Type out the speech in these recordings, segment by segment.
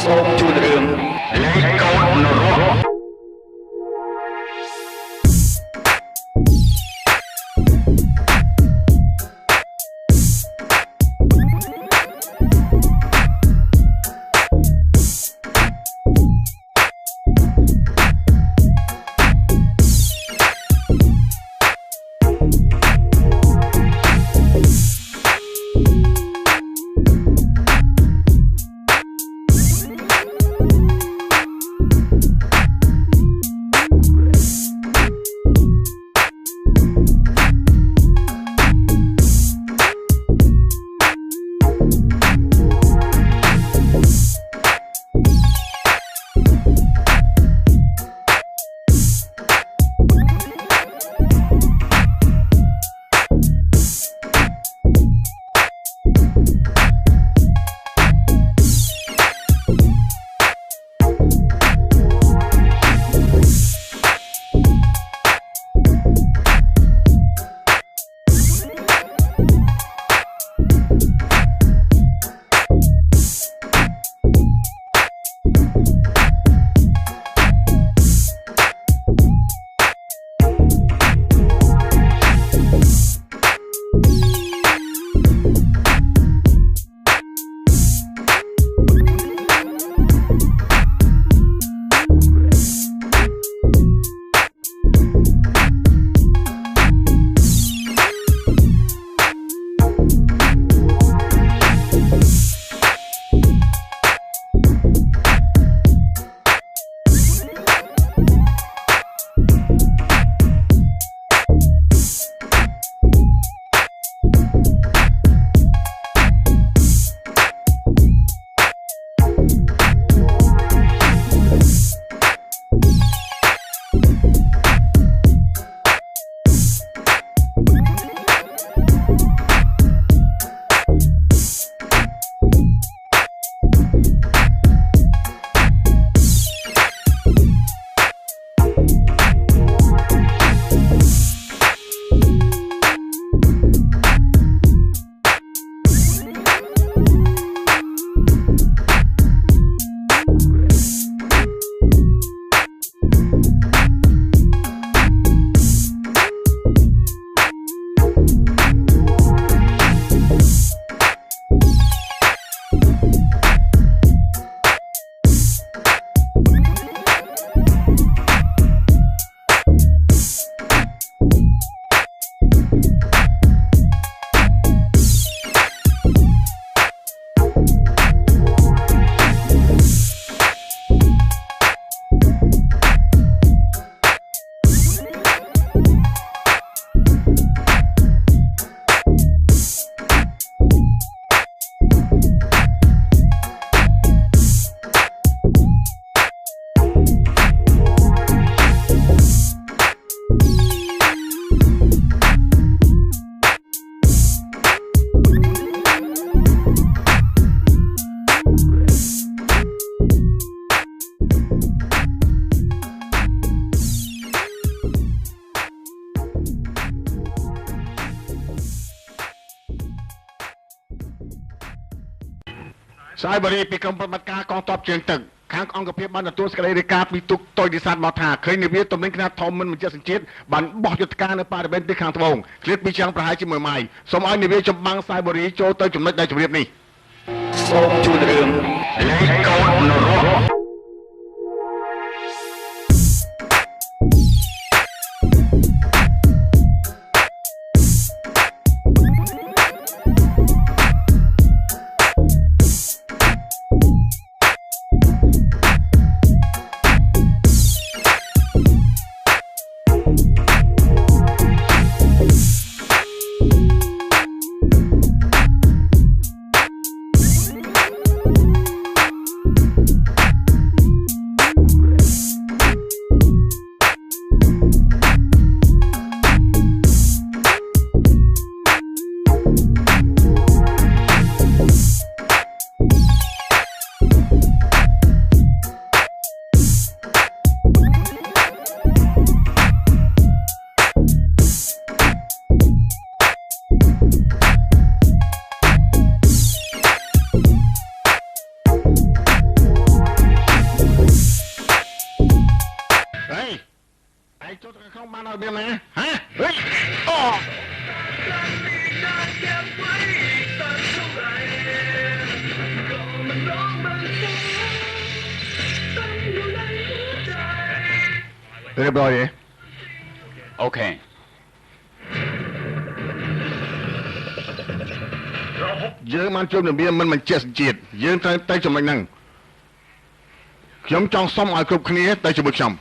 សូមជួយរឿងលេខកូដនរក Saya beri pikam permata kong top jentek. Khangអង្គភាពបានទទួលសេចក្តីរាយការណ៍ពីទូកតុយនិស្សាទមកថាឃើញនាវាទំនិញខ្នាតធំមិនបញ្ជាក់សញ្ជាតិបានបោះយុទ្ធការនៅបរិវេណទីខាងត្បូងឃ្លាតពីចាំងប្រហែលជា1ម៉ាយសូមឲ្យនាវាចម្បាំងសាយបូរីចូលទៅចំណុចដែលជម្រាបនេះសូមជួយរឿងលេខកូដនរក ស ចូលទៅក្នុងបានឲ្យមានណាហ៎ហេអូ เรียบร้อยดิโอเคយើងបានជួបរបៀបមិនចេះជាតិយើងត្រូវទៅចំណុចហ្នឹងខ្ញុំចង់សុំឲ្យគ្រប់គ្នាទៅជាមួយខ្ញុំ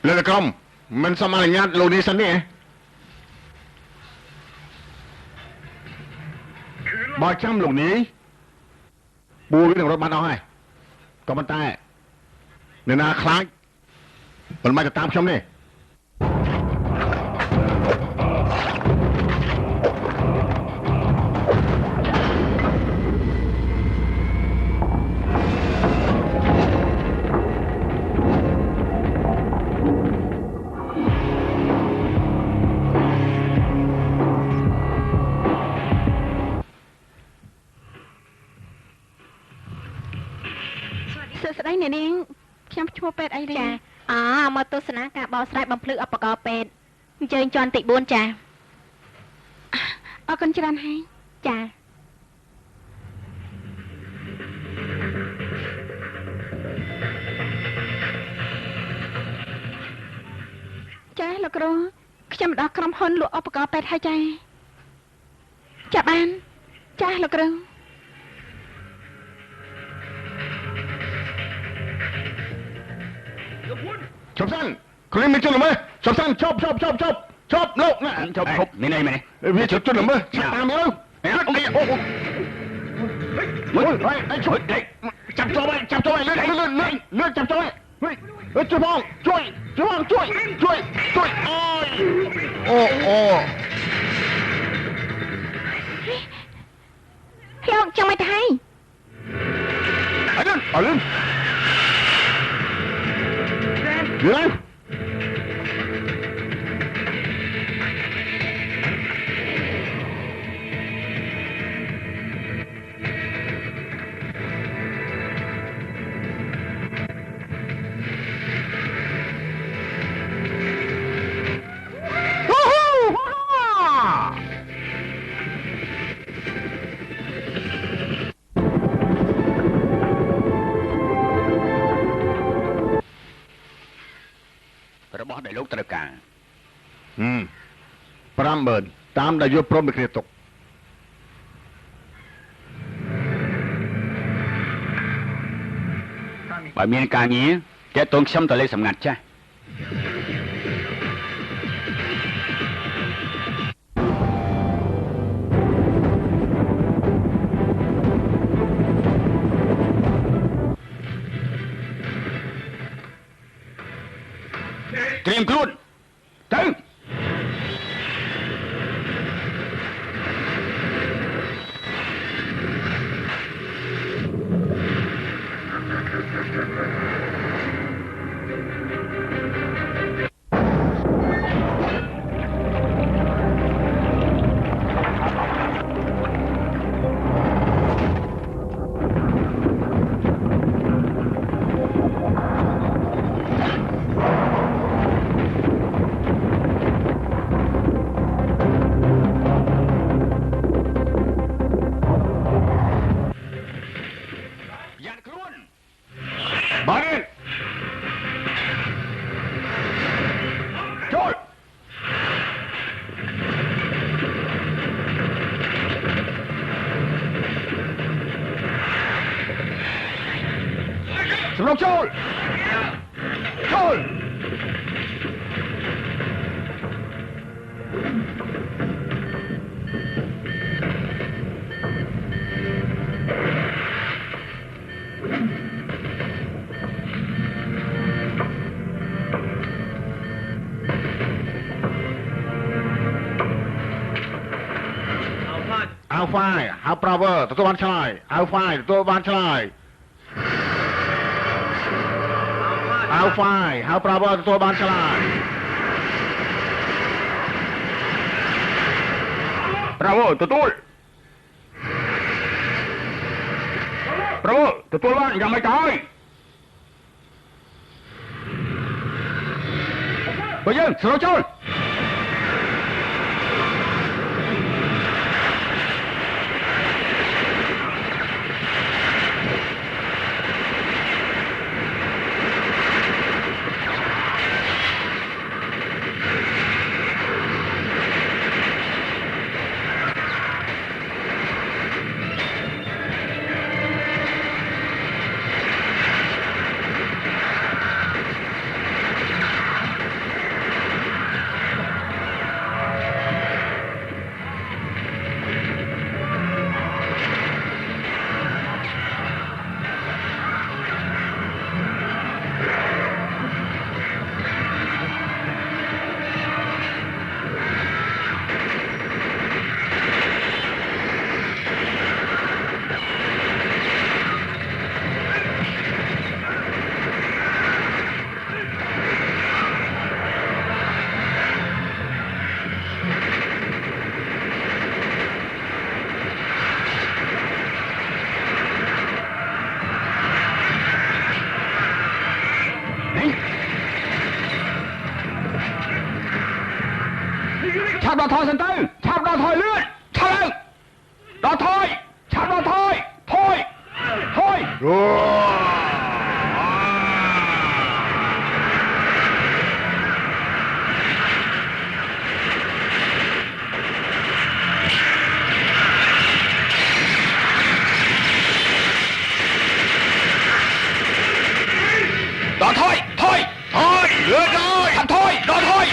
លើកក្រុមមិនសមអនុញ្ញាតលោកនេះសិនទេបើចាំលោកនេះពូវានឹងរត់បានអស់ហើយក៏ប៉ុន្តែអ្នកណាខ្លាចមិនមកតាមខ្ញុំទេស្ដីអ្នកនាងខ្ញុំឈ្មោះពេទ្យអីទេចាមកទស្សនាការបោះស្រាយបំភ្លឺឧបករណ៍ពេទ្យអញ្ជើញជាន់ទី4ចាអរគុណច្រើនហើយចាចាលោកគ្រូខ្ញុំមកដល់ក្រុមហ៊ុនលក់ឧបករណ៍ពេទ្យហើយចាបានចាលោកគ្រូชอบสั้นคนนี้มีจุดหรือไม่ชอบสั้นชอบโลกนะชอบครบไม่ได้ไหมมีจุดหรือไม่ชักตามไม่รู้ไอ้โอ้ไอ้ช่วยจับตัวไว้เลื่อนจับตัวไว้เฮ้ยช่วยพ่อช่วยโอ้លោកចង់មកទៅហើយអលឿនរបស់ដែលលោកត្រូវការ50000តាមដែលយកព្រមពីគ្នាទុកបើមានការងារទាក់ទងខ្ញុំទៅលេខសម្ងាត់ចាស់ត្រៀមខ្លួនទៅសម្រុកចូលเอาไฟเอาปราเวอร์ตัวบ้านชายเอาไฟตัวบ้านชายเอาไฟเอาปราเวอร์ตัวบ้านชายปราเวอร์ตัวบ้านยังไม่ตาย បើយើងស្រូចូលឆាប់ដល់ថយសិនទៅឆាប់ដល់ថយលឿនឆាប់ឡើងដល់ថយឆាប់ដល់ថយថយដល់ថយលឿនដល់ឆាប់ថយដល់ថយ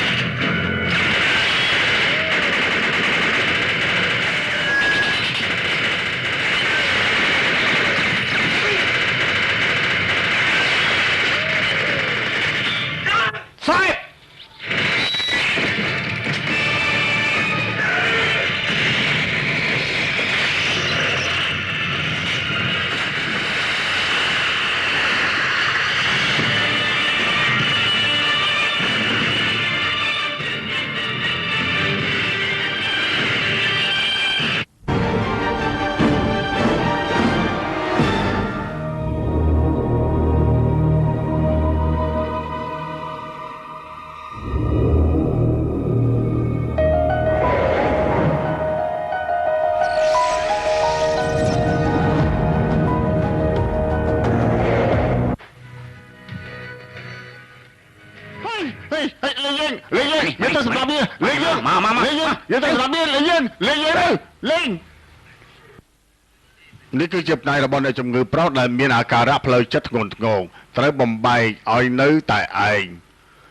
នេះគឺជាផ្នែករបស់នៃជំងឺប្រុសដែលមានអាការៈផ្លូវចិត្តធ្ងន់ធ្ងរត្រូវបំបែកឲ្យនៅតែឯង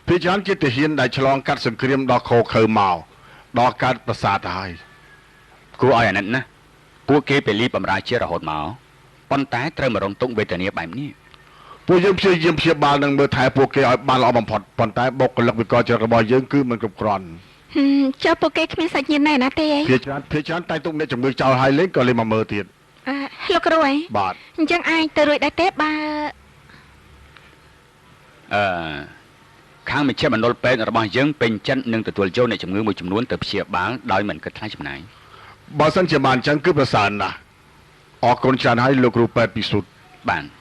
ភាគច្រើនជាទាហានដែលឆ្លងកាត់សង្គ្រាមដល់ខូខើមកដល់កើតប្រសាទហើយគួរឲ្យអាណិតណាពួកគេពេលលីបំរើជារហូតមកប៉ុន្តែត្រូវមករងទុក្ខវេទនាបែបនេះពួកយើងព្យាយាមព្យាបាលនឹងមើលថែពួកគេឲ្យបានល្អបំផុតប៉ុន្តែបុគ្គលិកវិកលចរិតរបស់យើងគឺមិនគ្រប់គ្រាន់ចុះពួកគេគ្មានសាច់ញាតិណែណាទេអីភាគច្រើនតែទុកអ្នកជំងឺចោលហើយលេងក៏លេងមកមើលទៀតលោកគ្រូអីបាទអញ្ចឹងអាចទៅរួចដែរទេបើខាងមជ្ឈមណ្ឌលពេទ្យរបស់យើងពេញចិត្តនឹងទទួលយកអ្នកជំងឺមួយចំនួនទៅព្យាបាលដោយមិនគិតថ្លៃចំណាយបើសិនជាបានអញ្ចឹងគឺប្រសើរណាស់អរគុណច្រើនហើយលោកគ្រូពេទ្យពិសុទ្ធបាទ